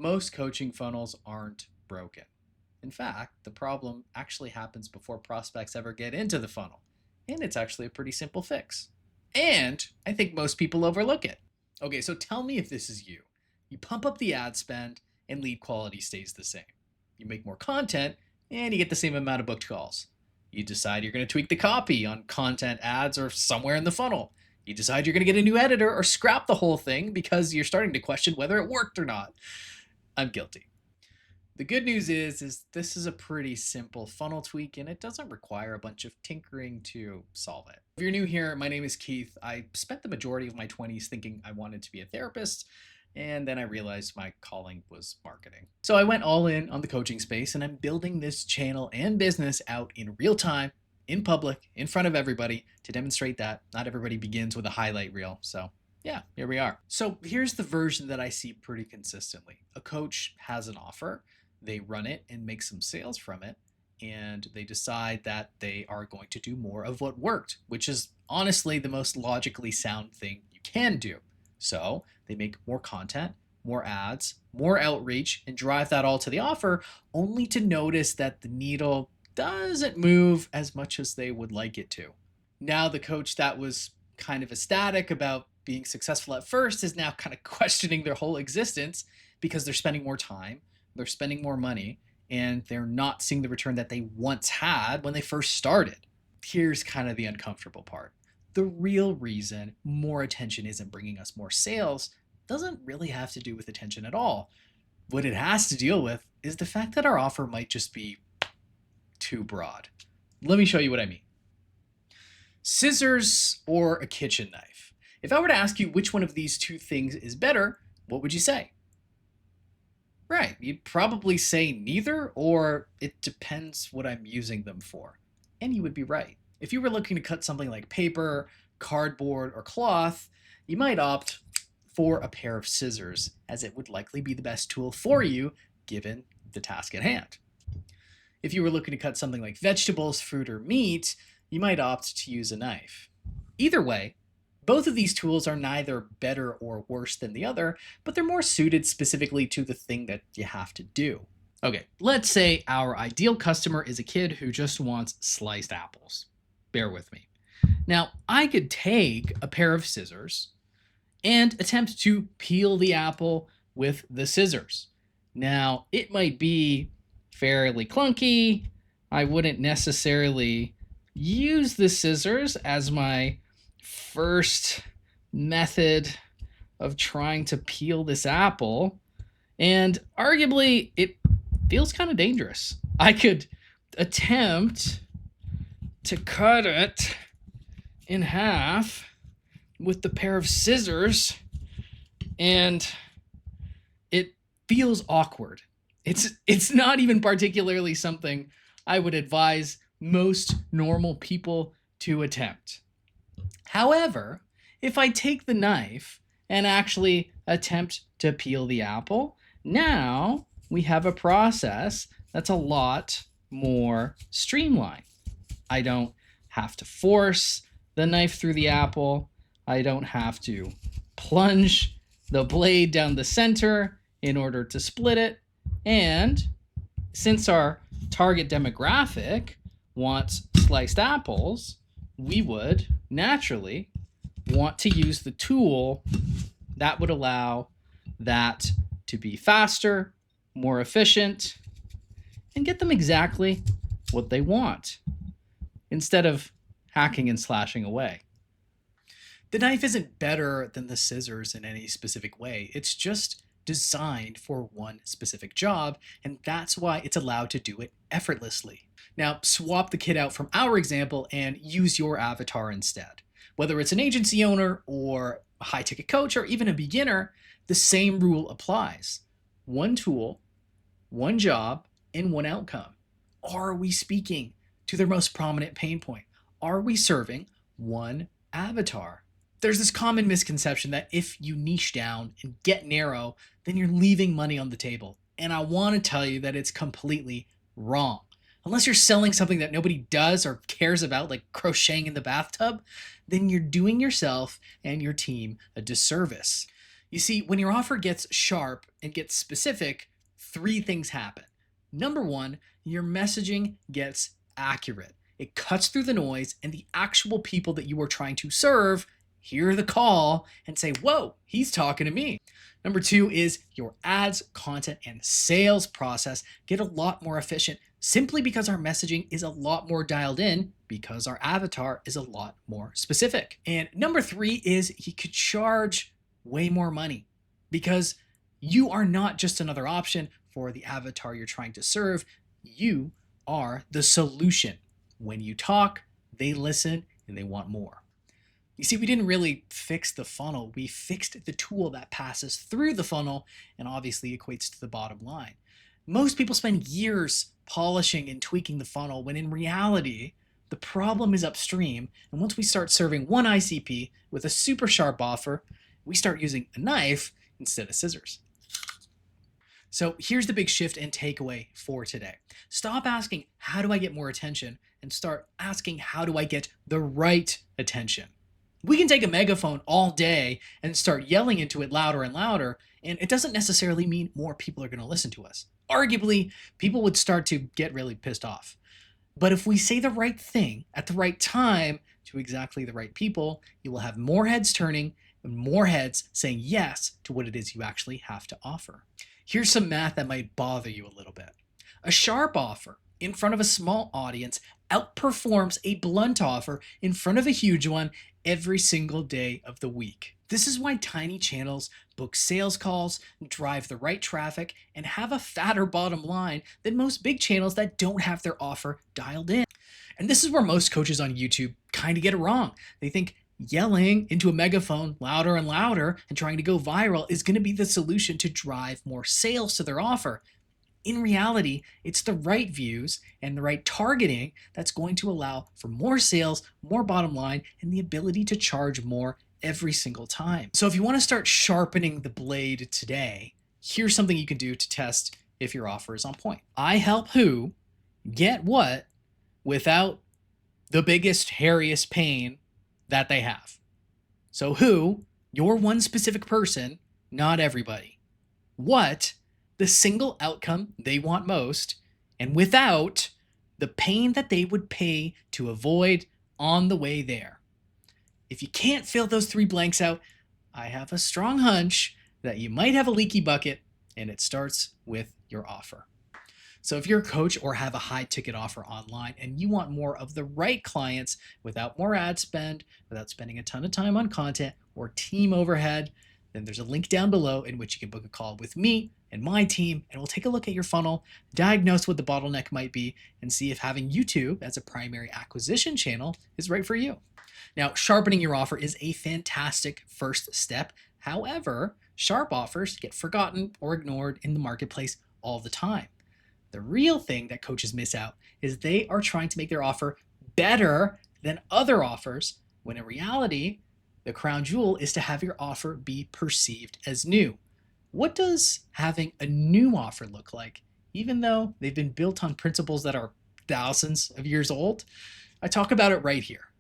Most coaching funnels aren't broken. In fact, the problem actually happens before prospects ever get into the funnel, and it's actually a pretty simple fix. And I think most people overlook it. Okay, so tell me if this is you. You pump up the ad spend, and lead quality stays the same. You make more content, and you get the same amount of booked calls. You decide you're going to tweak the copy on content ads or somewhere in the funnel. You decide you're going to get a new editor or scrap the whole thing because you're starting to question whether it worked or not. I'm guilty. The good news is this is a pretty simple funnel tweak and it doesn't require a bunch of tinkering to solve it. If you're new here, my name is Keith. I spent the majority of my 20s thinking I wanted to be a therapist, and then I realized my calling was marketing. So I went all in on the coaching space, and I'm building this channel and business out in real time, in public, in front of everybody, to demonstrate that not everybody begins with a highlight reel. So yeah, here we are. So here's the version that I see pretty consistently. A coach has an offer, they run it and make some sales from it, and they decide that they are going to do more of what worked, which is honestly the most logically sound thing you can do. So they make more content, more ads, more outreach, and drive that all to the offer, only to notice that the needle doesn't move as much as they would like it to. Now the coach that was kind of ecstatic about being successful at first is now kind of questioning their whole existence because they're spending more time, they're spending more money, and they're not seeing the return that they once had when they first started. Here's kind of the uncomfortable part. The real reason more attention isn't bringing us more sales doesn't really have to do with attention at all. What it has to deal with is the fact that our offer might just be too broad. Let me show you what I mean. Scissors or a kitchen knife? If I were to ask you which one of these two things is better, what would you say? Right, you'd probably say neither, or it depends what I'm using them for. And you would be right. If you were looking to cut something like paper, cardboard, or cloth, you might opt for a pair of scissors, as it would likely be the best tool for you given the task at hand. If you were looking to cut something like vegetables, fruit, or meat, you might opt to use a knife. Either way, both of these tools are neither better or worse than the other, but they're more suited specifically to the thing that you have to do. Okay, let's say our ideal customer is a kid who just wants sliced apples. Bear with me. Now, I could take a pair of scissors and attempt to peel the apple with the scissors. Now, it might be fairly clunky. I wouldn't necessarily use the scissors as my first method of trying to peel this apple, and arguably it feels kind of dangerous. I could attempt to cut it in half with the pair of scissors, and it feels awkward. It's not even particularly something I would advise most normal people to attempt. However, if I take the knife and actually attempt to peel the apple, now we have a process that's a lot more streamlined. I don't have to force the knife through the apple. I don't have to plunge the blade down the center in order to split it. And since our target demographic wants sliced apples, we would naturally want to use the tool that would allow that to be faster, more efficient, and get them exactly what they want, instead of hacking and slashing away. The knife isn't better than the scissors in any specific way. It's just designed for one specific job, and that's why it's allowed to do it effortlessly. Now, swap the kid out from our example and use your avatar instead. Whether it's an agency owner or a high-ticket coach or even a beginner, the same rule applies. One tool, one job, and one outcome. Are we speaking to their most prominent pain point? Are we serving one avatar? There's this common misconception that if you niche down and get narrow, then you're leaving money on the table. And I want to tell you that it's completely wrong. Unless you're selling something that nobody does or cares about, like crocheting in the bathtub, then you're doing yourself and your team a disservice. You see, when your offer gets sharp and gets specific, three things happen. Number one, your messaging gets accurate. It cuts through the noise, and the actual people that you are trying to serve hear the call and say, whoa, he's talking to me. Number two is your ads, content, and sales process get a lot more efficient simply because our messaging is a lot more dialed in because our avatar is a lot more specific. And number three is you could charge way more money because you are not just another option for the avatar you're trying to serve. You are the solution. When you talk, they listen and they want more. You see, we didn't really fix the funnel. We fixed the tool that passes through the funnel and obviously equates to the bottom line. Most people spend years polishing and tweaking the funnel when in reality, the problem is upstream. And once we start serving one ICP with a super sharp offer, we start using a knife instead of scissors. So here's the big shift and takeaway for today. Stop asking, how do I get more attention? And start asking, how do I get the right attention? We can take a megaphone all day and start yelling into it louder and louder, and it doesn't necessarily mean more people are going to listen to us. Arguably, people would start to get really pissed off. But if we say the right thing at the right time to exactly the right people, you will have more heads turning and more heads saying yes to what it is you actually have to offer. Here's some math that might bother you a little bit. A sharp offer in front of a small audience outperforms a blunt offer in front of a huge one every single day of the week. This is why tiny channels book sales calls, drive the right traffic, and have a fatter bottom line than most big channels that don't have their offer dialed in. And this is where most coaches on YouTube kind of get it wrong. They think yelling into a megaphone louder and louder and trying to go viral is going to be the solution to drive more sales to their offer. In reality, it's the right views and the right targeting that's going to allow for more sales, more bottom line, and the ability to charge more every single time. So if you want to start sharpening the blade today, here's something you can do to test if your offer is on point. I help who get what without the biggest, hairiest pain that they have. So who, you're one specific person, not everybody. What, the single outcome they want most, and without the pain that they would pay to avoid on the way there. If you can't fill those three blanks out, I have a strong hunch that you might have a leaky bucket, and it starts with your offer. So if you're a coach or have a high ticket offer online and you want more of the right clients without more ad spend, without spending a ton of time on content or team overhead, then there's a link down below in which you can book a call with me and my team, and we'll take a look at your funnel, diagnose what the bottleneck might be, and see if having YouTube as a primary acquisition channel is right for you. Now, sharpening your offer is a fantastic first step. However, sharp offers get forgotten or ignored in the marketplace all the time. The real thing that coaches miss out is they are trying to make their offer better than other offers, when in reality, the crown jewel is to have your offer be perceived as new. What does having a new offer look like, even though they've been built on principles that are thousands of years old? I talk about it right here.